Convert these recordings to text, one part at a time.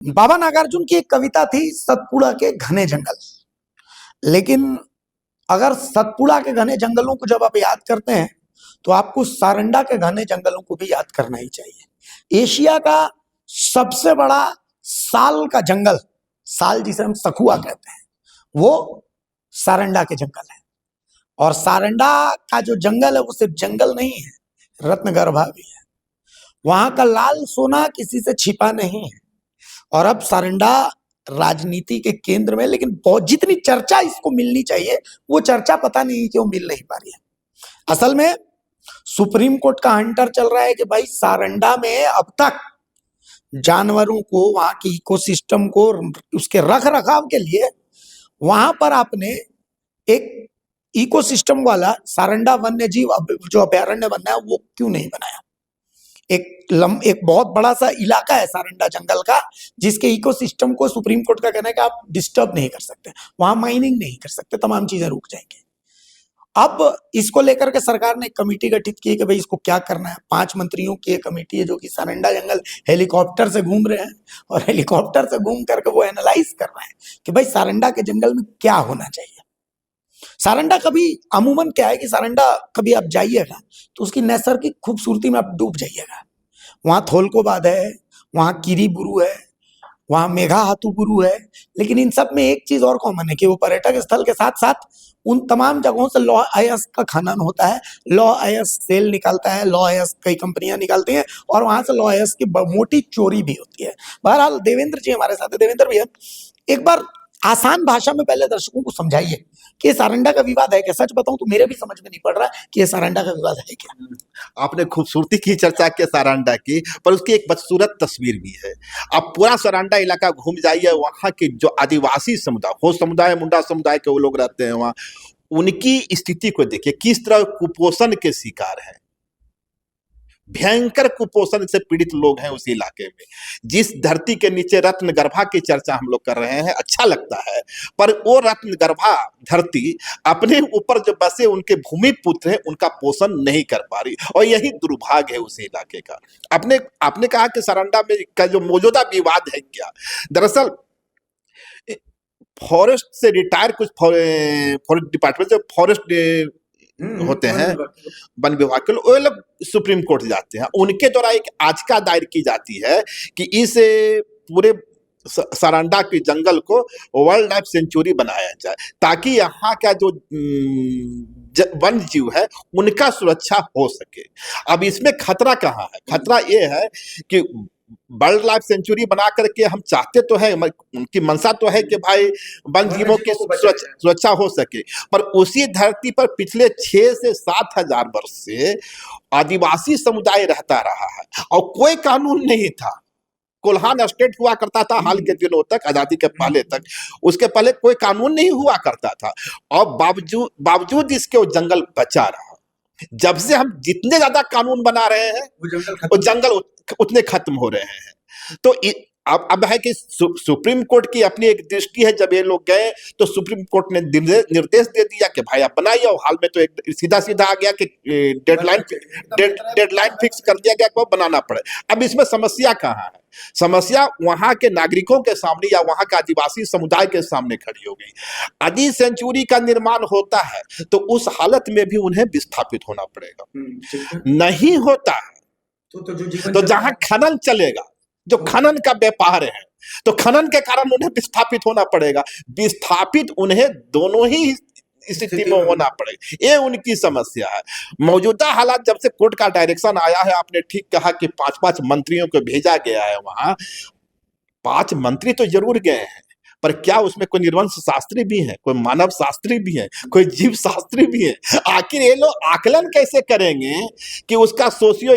बाबा नागार्जुन की एक कविता थी, सतपुड़ा के घने जंगल। लेकिन अगर सतपुड़ा के घने जंगलों को जब आप याद करते हैं तो आपको सारंडा के घने जंगलों को भी याद करना ही चाहिए। एशिया का सबसे बड़ा साल का जंगल, साल जिसे हम सखुआ कहते हैं, वो सारंडा के जंगल है। और सारंडा का जो जंगल है वो सिर्फ जंगल नहीं है, रत्नगर्भा भी है। वहां का लाल सोना किसी से छिपा नहीं है। और अब सारंडा राजनीति के केंद्र में, लेकिन बहुत जितनी चर्चा इसको मिलनी चाहिए वो चर्चा पता नहीं क्यों मिल नहीं पा रही है। असल में सुप्रीम कोर्ट का हंटर चल रहा है कि भाई सारंडा में अब तक जानवरों को, वहां की इकोसिस्टम को, उसके रख रखाव के लिए वहां पर आपने एक इकोसिस्टम वाला सारंडा वन्य जीव जो अभयारण्य बनना है वो क्यों नहीं बनाया। एक बहुत बड़ा सा इलाका है सारंडा जंगल का, जिसके इकोसिस्टम को सुप्रीम कोर्ट का कहना है कि आप डिस्टर्ब नहीं कर सकते, वहां माइनिंग नहीं कर सकते, तमाम चीजें रुक जाएंगी। अब इसको लेकर के सरकार ने एक कमेटी गठित की कि भाई इसको क्या करना है। 5 मंत्रियों की एक कमेटी है जो कि सारंडा जंगल हेलीकॉप्टर से घूम रहे हैं और हेलीकॉप्टर से घूम करके वो एनालाइज कर रहे हैं कि भाई सारंडा के जंगल में क्या होना चाहिए। सारंडा कभी, अमूमन क्या है कि सारंडा कभी आप जाइएगा तो उसकी नैसर्गिक खूबसूरती में आप डूब जाइएगा। वहां थोलकोबाद है, वहां किरीबुरू है, वहां मेघाहातुबुरू है। लेकिन इन सब में एक चीज और कॉमन है कि वो पर्यटक स्थल के साथ साथ उन तमाम जगहों से लौह अयस्क का खनन होता है। लौह अयस्क सेल निकालता है, लौह अयस्क कई कंपनियां निकालती हैं और वहां से लौह अयस्क की मोटी चोरी भी होती है। बहरहाल देवेंद्र जी हमारे साथ है। देवेंद्र भैया, एक बार आसान भाषा में पहले दर्शकों को समझाइए कि ये सारंडा का विवाद है क्या। सच बताऊं तो मेरे भी समझ में नहीं पड़ रहा कि ये सारंडा का विवाद है क्या। आपने खूबसूरती की चर्चा की सारंडा की, पर उसकी एक बदसूरत तस्वीर भी है। आप पूरा सारंडा इलाका घूम जाइए, वहाँ के जो आदिवासी समुदाय, हो समुदाय, मुंडा समुदाय के वो लोग रहते हैं वहाँ, उनकी स्थिति को देखिए, किस तरह कुपोषण के शिकार है। भयंकर कुपोषण से पीड़ित लोग हैं उस इलाके में। जिस धरती के नीचे रत्नगर्भा की चर्चा हम लोग कर रहे हैं, अच्छा लगता है, पर वो रत्नगर्भा धरती अपने ऊपर जो बसे उनके भूमि पुत्र हैं उनका पोषण नहीं कर पा रही, और यही दुर्भाग्य है उस इलाके का। आपने कहा कि सारंडा में का जो मौजूदा विवाद है क्या, दरअसल फॉरेस्ट से रिटायर कुछ फॉरेस्ट डिपार्टमेंट, जो फॉरेस्ट होते हैं, वन विभाग के लोग सुप्रीम कोर्ट जाते हैं। उनके द्वारा एक याचिका दायर की जाती है कि इस पूरे सारंडा के जंगल को वाइल्ड लाइफ सेंचुरी बनाया जाए, ताकि यहाँ का जो वन जीव है उनका सुरक्षा हो सके। अब इसमें खतरा कहाँ है? खतरा ये है कि वाइल्ड लाइफ सेंचुरी बना करके हम चाहते तो है, उनकी मंशा तो है कि भाई वन जीवों की सुरक्षा हो सके, पर उसी धरती पर पिछले 6 से 7 हजार वर्ष से आदिवासी समुदाय रहता रहा है और कोई कानून नहीं था। कोल्हान स्टेट हुआ करता था हाल के दिनों तक, आजादी के पहले तक, उसके पहले कोई कानून नहीं हुआ करता था, और बावजूद इसके वो जंगल बचा रहा। जब से हम जितने ज्यादा कानून बना रहे हैं वो जंगल उतने खत्म हो रहे हैं। तो अब है कि सुप्रीम कोर्ट की अपनी एक दृष्टि है। जब ये लोग गए तो सुप्रीम कोर्ट ने निर्देश दे दिया कि भाई आप बनाइए, और हाल में तो एक सीधा आ गया कि डेडलाइन फिक्स कर दिया गया कि बनाना पड़े। अब इसमें समस्या कहाँ है? समस्या वहां के नागरिकों के सामने या वहां के आदिवासी समुदाय के सामने खड़ी हो गई। यदि सेंचुरी का निर्माण होता है तो उस हालत में भी उन्हें विस्थापित होना पड़ेगा। नहीं होता है तो जहां खनन चलेगा, जो खनन का व्यापार है, तो खनन के कारण उन्हें विस्थापित होना पड़ेगा। विस्थापित उन्हें दोनों ही स्थिति में होना पड़ेगा, ये उनकी समस्या है। मौजूदा हालात, जब से कोर्ट का डायरेक्शन आया है, आपने ठीक कहा कि 5-5 मंत्रियों को भेजा गया है वहां। 5 मंत्री तो जरूर गए हैं, पर क्या उसमें कोई निर्वंश शास्त्री भी है, कोई मानव शास्त्री भी है, कोई जीव शास्त्री भी है? आखिर ये लोग आकलन कैसे करेंगे कि उसका सोशियो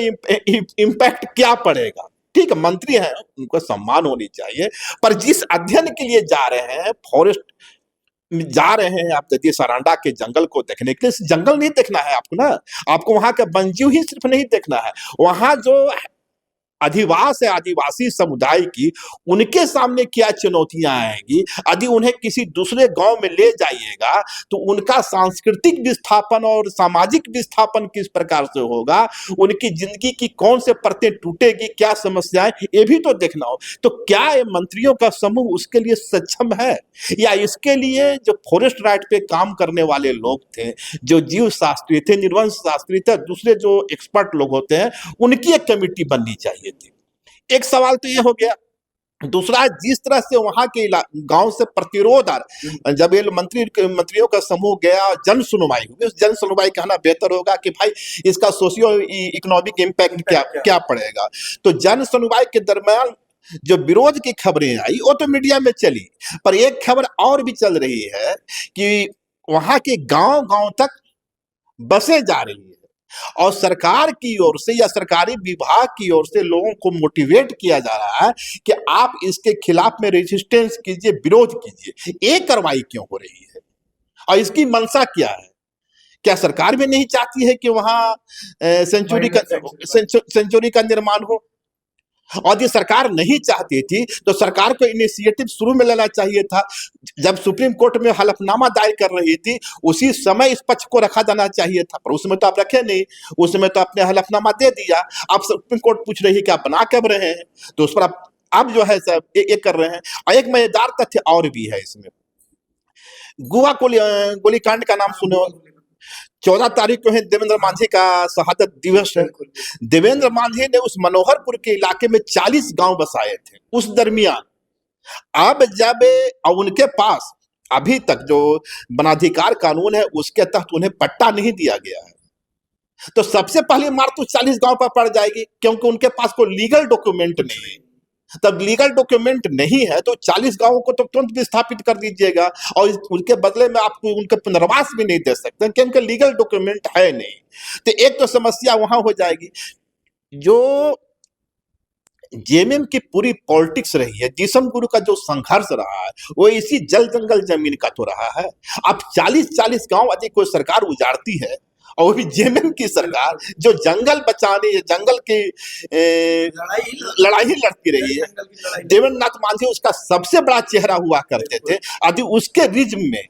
इम्पैक्ट क्या पड़ेगा? ठीक है, मंत्री हैं, उनको सम्मान होनी चाहिए, पर जिस अध्ययन के लिए जा रहे हैं, फॉरेस्ट जा रहे हैं आप, यदि सारंडा के जंगल को देखने के लिए, जंगल नहीं देखना है आपको ना, आपको वहां का वन्यजीव ही सिर्फ नहीं देखना है, वहां जो अधिवास है आदिवासी समुदाय की, उनके सामने क्या चुनौतियां आएंगी यदि उन्हें किसी दूसरे गांव में ले जाइएगा, तो उनका सांस्कृतिक विस्थापन और सामाजिक विस्थापन किस प्रकार से होगा, उनकी जिंदगी की कौन से परतें टूटेगी, क्या समस्याएं, ये भी तो देखना हो। तो क्या ये मंत्रियों का समूह उसके लिए सक्षम है, या इसके लिए जो फॉरेस्ट राइट पे काम करने वाले लोग थे, जो जीव शास्त्री थे, निर्वंश शास्त्री थे, दूसरे जो एक्सपर्ट लोग होते हैं, उनकी एक कमेटी बननी चाहिए थी। एक सवाल तो ये हो गया। दूसरा, जिस तरह से वहां के गांव से प्रतिरोध आ रहा, जब ये मंत्रियों का समूह गया, जन सुनवाई हुई, उस जन सुनवाई कहना बेहतर होगा कि भाई इसका सोशियो इकोनॉमिक इम्पैक्ट क्या पड़ेगा। तो जन सुनवाई के दरमियान जो विरोध की खबरें आई वो तो मीडिया में चली, पर एक खबर और भी चल रही है कि वहां के गांव गांव तक बसें जा रही है और सरकार की ओर से या सरकारी विभाग की ओर से लोगों को मोटिवेट किया जा रहा है कि आप इसके खिलाफ में रेजिस्टेंस कीजिए, विरोध कीजिए। ये कार्रवाई क्यों हो रही है और इसकी मंशा क्या है? क्या सरकार भी नहीं चाहती है कि वहां सेंचुरी का निर्माण हो? और ये सरकार नहीं चाहती थी तो सरकार को इनिशिएटिव शुरू में लेना चाहिए था। जब सुप्रीम कोर्ट में हलफनामा दायर कर रही थी उसी समय इस पक्ष को रखा जाना चाहिए था, पर उसमें तो आप रखे नहीं, उसमें तो आपने हलफनामा दे दिया। अब सुप्रीम कोर्ट पूछ रही है कि आप बना कब रहे हैं, तो उस पर आप अब जो है सब ये कर रहे हैं। और एक मजेदार तथ्य और भी है इसमें, गोवा गोलीकांड का नाम सुने हो? 14 तारीख को है देवेंद्र मांझी का शहादत दिवस है। देवेंद्र मांझी ने उस मनोहरपुर के इलाके में 40 गांव बसाए थे उस दरमियान। अब जब उनके पास अभी तक जो वनाधिकार कानून है उसके तहत उन्हें पट्टा नहीं दिया गया है, तो सबसे पहली मार तो 40 गांव पर पड़ जाएगी, क्योंकि उनके पास कोई लीगल डॉक्यूमेंट नहीं है। तब लीगल डॉक्यूमेंट नहीं है तो 40 गांवों को तो तुरंत विस्थापित कर दीजिएगा और उनके बदले में आप उनके पुनर्वास भी नहीं दे सकते क्योंकि लीगल डॉक्यूमेंट है नहीं। तो एक तो समस्या वहां हो जाएगी। जो जेएमएम की पूरी पॉलिटिक्स रही है, जिसम गुरु का जो संघर्ष रहा है वो इसी जल जंगल जमीन का तो रहा है। अब 40 गांव यदि कोई सरकार उजाड़ती है और वो भी जेएमएम की सरकार जो जंगल बचाने, जंगल की लड़ाई लड़ती रही है, देवेंद्र नाथ मांझी उसका सबसे बड़ा चेहरा हुआ करते थे। यदि उसके रिज्म में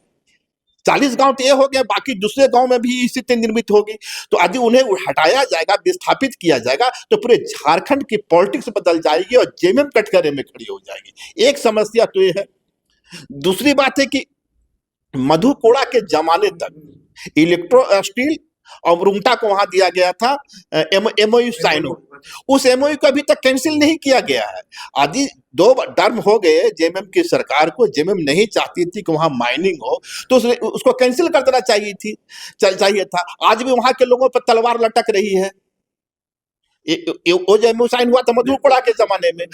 40 गांव तो ये हो गया, बाकी दूसरे गांव में भी स्थिति निर्मित होगी, तो यदि उन्हें हटाया जाएगा, विस्थापित किया जाएगा, तो पूरे झारखंड की पॉलिटिक्स बदल जाएगी और जेएमएम कटघरे में खड़ी हो जाएगी। एक समस्या तो ये है। दूसरी बात है कि मधु कोड़ा के जमाने तक इलेक्ट्रो स्टील और रुंगटा को वहां दिया गया था एमओयू साइन हो, उस एमओयू को अभी तक कैंसिल नहीं किया गया है। आदि 2 टर्म हो गए जेएमएम की सरकार को, जेएमएम नहीं चाहती थी कि वहां माइनिंग हो, तो उसको कैंसिल कर देना चाहिए था। आज भी वहां के लोगों पर तलवार लटक रही है। वो जेएमओयू साइन हुआ था मधु कोड़ा के जमाने में,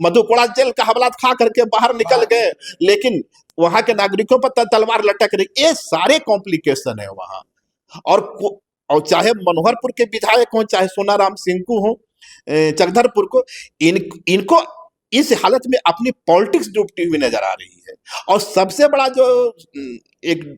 मधु कोड़ा जेल का हवालात खा करके बाहर निकल गए, लेकिन वहां के नागरिकों पर तलवार लटक रही। ये सारे कॉम्प्लिकेशन है वहां। और चाहे मनोहरपुर के विधायक हो, चाहे सोनाराम सिंकू हो चकधरपुर को, इनको इस हालत में अपनी पॉलिटिक्स डूबती हुई नजर आ रही है। और सबसे बड़ा जो एक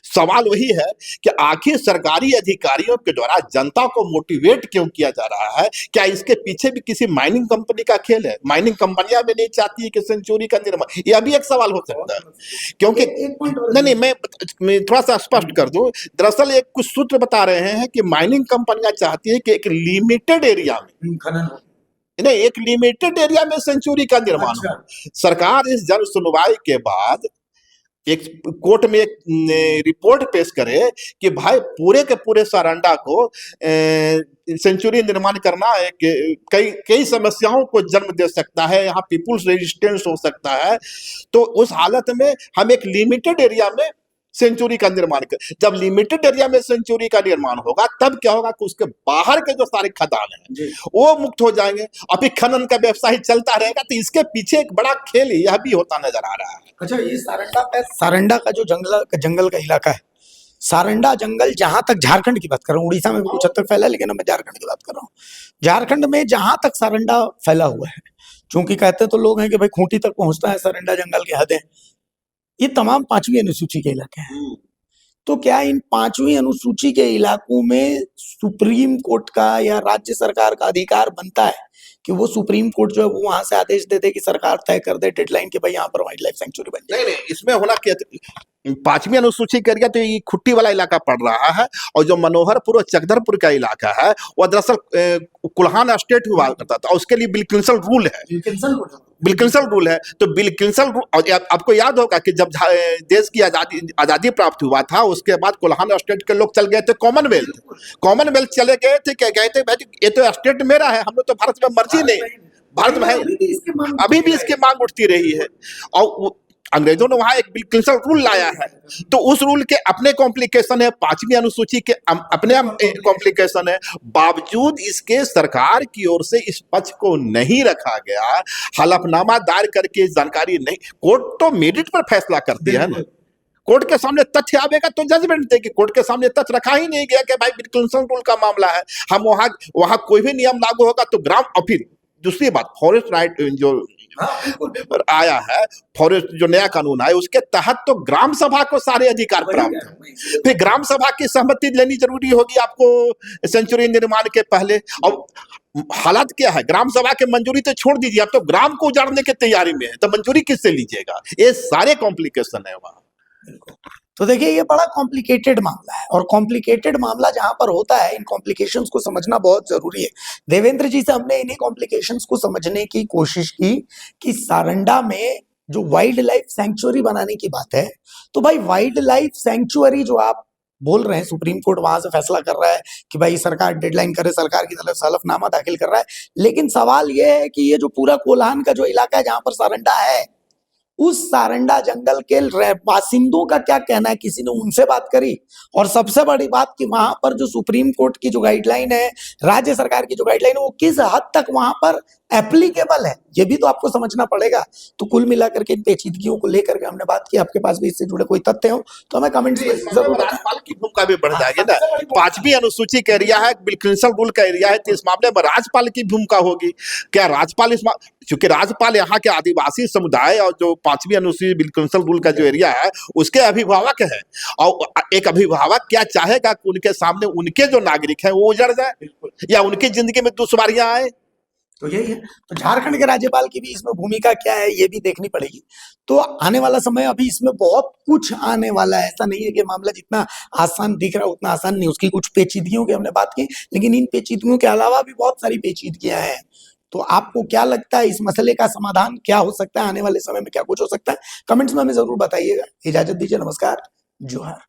सवाल वही है कि आखिर सरकारी अधिकारियों के द्वारा जनता को मोटिवेट क्यों किया जा रहा है? क्या इसके पीछे भी किसी माइनिंग कंपनी का खेल है? माइनिंग कंपनियां भी नहीं चाहती है कि सेंचुरी का निर्माण, यह भी एक सवाल हो सकता है। क्योंकि नहीं, मैं थोड़ा सा स्पष्ट कर दूं। दरअसल एक कुछ सूत्र बता रहे हैं कि माइनिंग कंपनियां चाहती है कि एक लिमिटेड एरिया में नहीं, एक लिमिटेड एरिया में सेंचुरी का निर्माण हो। अच्छा। सरकार इस जन सुनवाई के बाद एक कोर्ट में एक रिपोर्ट पेश करे कि भाई पूरे के पूरे सारंडा को सेंचुरी निर्माण करना कई समस्याओं को जन्म दे सकता है, यहाँ पीपुल्स रेजिस्टेंस हो सकता है। तो उस हालत में हम एक लिमिटेड एरिया में सेंचुरी का निर्माण कर, जब लिमिटेड एरिया में सेंचुरी का निर्माण होगा तब क्या होगा कि उसके बाहर के जो सारे खदान हैं वो मुक्त हो जाएंगे और फिर खनन का व्यवसाय चलता रहेगा। तो इसके पीछे एक बड़ा खेल यह भी होता नजर आ रहा है। अच्छा, ये सारंडा का जो जंगल का इलाका है, सारंडा जंगल, जहां तक झारखंड की बात कर रहा हूँ, उड़ीसा में भी कुछ हद तक फैला है, लेकिन मैं झारखंड की बात कर रहा हूँ। झारखंड में जहां तक सारंडा फैला हुआ है, चूंकि कहते तो लोग हैं कि भाई खूंटी तक पहुंचता है सारंडा जंगल की हदें, ये तमाम 5वीं अनुसूची के इलाके हैं। तो क्या इन 5वीं अनुसूची के इलाकों में सुप्रीम कोर्ट का या राज्य सरकार का अधिकार बनता है कि वो सुप्रीम कोर्ट जो है वो वहां से आदेश दे दे कि सरकार तय कर दे डेडलाइन कि भाई यहाँ पर वाइल्ड लाइफ सेंचुरी बन जाए। नहीं नहीं, इसमें होना क्या, 5वीं अनुसूची के एरिया तो ये खुट्टी वाला इलाका पड़ रहा है, और जो मनोहरपुर और चकधरपुर का इलाका है वो दरअसल कुल्हान स्टेट हुआ करता था, और उसके लिए बिल्किंसन रूल है, बिल्किंसन रूल है। तो बिल्किंसन रूल, और आपको याद होगा कि जब देश की आजादी प्राप्त हुआ था उसके बाद कुल्हान स्टेट के लोग चल गए थे कॉमनवेल्थ चले गए थे, क्या कहते भाई ये तो स्टेट मेरा है, हम लोग तो भारत में मर्जी नहीं, भारत में है, अभी भी इसकी मांग उठती रही है। और अंग्रेजों ने वहां एक बिल्किंसन रूल लाया है, तो उस रूल के अपने कॉम्प्लिकेशन है, 5वीं अनुसूची के अपने कॉम्प्लिकेशन है, बावजूद इसके सरकार की ओर से इस पक्ष को नहीं रखा गया, हलफनामा दायर करके जानकारी नहीं, कोर्ट तो मेरिट पर फैसला करती है ना, कोर्ट के सामने तथ्य आवेगा तो जजमेंट देगी, कोर्ट के सामने तथ्य रखा ही नहीं गया कि भाई बिल्किंसन रूल का मामला है, हम वहां कोई भी नियम लागू होगा तो ग्राम, और फिर दूसरी बात फॉरेस्ट राइट जो आया है, फॉरेस्ट जो नया कानून है उसके तहत तो ग्राम सभा को सारे अधिकार प्राप्त है, फिर ग्राम सभा की सहमति लेनी जरूरी होगी आपको सेंचुरी निर्माण के पहले। और हालात क्या है, ग्राम सभा की मंजूरी तो छोड़ दीजिए, अब तो ग्राम को उजाड़ने की तैयारी में है, तो मंजूरी किससे लीजिएगा, ये सारे कॉम्प्लिकेशन है वहां। तो देखिए ये बड़ा कॉम्प्लिकेटेड मामला है, और कॉम्प्लिकेटेड मामला जहां पर होता है इन कॉम्प्लिकेशंस को समझना बहुत जरूरी है। देवेंद्र जी से हमने इन्हीं कॉम्प्लिकेशंस को समझने की कोशिश की कि सारंडा में जो वाइल्ड लाइफ सेंचुरी बनाने की बात है, तो भाई वाइल्ड लाइफ सेंचुरी जो आप बोल रहे हैं, सुप्रीम कोर्ट वहां से फैसला कर रहा है कि भाई सरकार डेडलाइन करे, सरकार की तरफ से हलफनामा दाखिल कर रहा है, लेकिन सवाल यह है कि ये जो पूरा कोल्हान का जो इलाका है जहां पर सारंडा है, उस सारंडा जंगल के बासिंदों का क्या कहना है, किसी ने उनसे बात करी? और सबसे बड़ी बात कि वहां पर जो सुप्रीम कोर्ट की जो गाइडलाइन है, राज्य सरकार की जो गाइडलाइन है, वो किस हद तक वहां पर एप्लीकेबल है, ये भी तो आपको समझना पड़ेगा। तो कुल मिलाकर के इन पेचीदगियों को लेकर के हमने बात की, आपके पास भी इससे जुड़े कोई तथ्य हो तो हमें कमेंट्स में जरूर बताएं। राज्यपाल की भूमिका भी बढ़ जाएगी ना, 5वीं अनुसूची का एरिया है, बिल्किंसन रूल का एरिया है, तो इस मामले में राज्यपाल की भूमिका होगी क्या? राज्यपाल चूंकि राज्यपाल यहाँ के आदिवासी समुदाय और जो 5वीं अनुसूची बिल्किंसन रूल का जो एरिया है उसके अभिभावक है, और एक अभिभावक क्या चाहेगा कि उनके सामने उनके जो नागरिक हैं वो उजड़ जाए या उनकी जिंदगी में दुश्वारियां आए? तो यही है। तो झारखंड के राज्यपाल की भी इसमें भूमिका क्या है ये भी देखनी पड़ेगी। तो आने वाला समय, अभी इसमें बहुत कुछ आने वाला है, ऐसा नहीं है कि मामला जितना आसान दिख रहा है उतना आसान नहीं। उसकी कुछ पेचीदगियों की हमने बात की, लेकिन इन पेचीदगियों के अलावा भी बहुत सारी पेचीदगियां हैं। तो आपको क्या लगता है इस मसले का समाधान क्या हो सकता है, आने वाले समय में क्या कुछ हो सकता है? कमेंट्स में हमें जरूर बताइएगा। इजाजत दीजिए, नमस्कार, जोहार।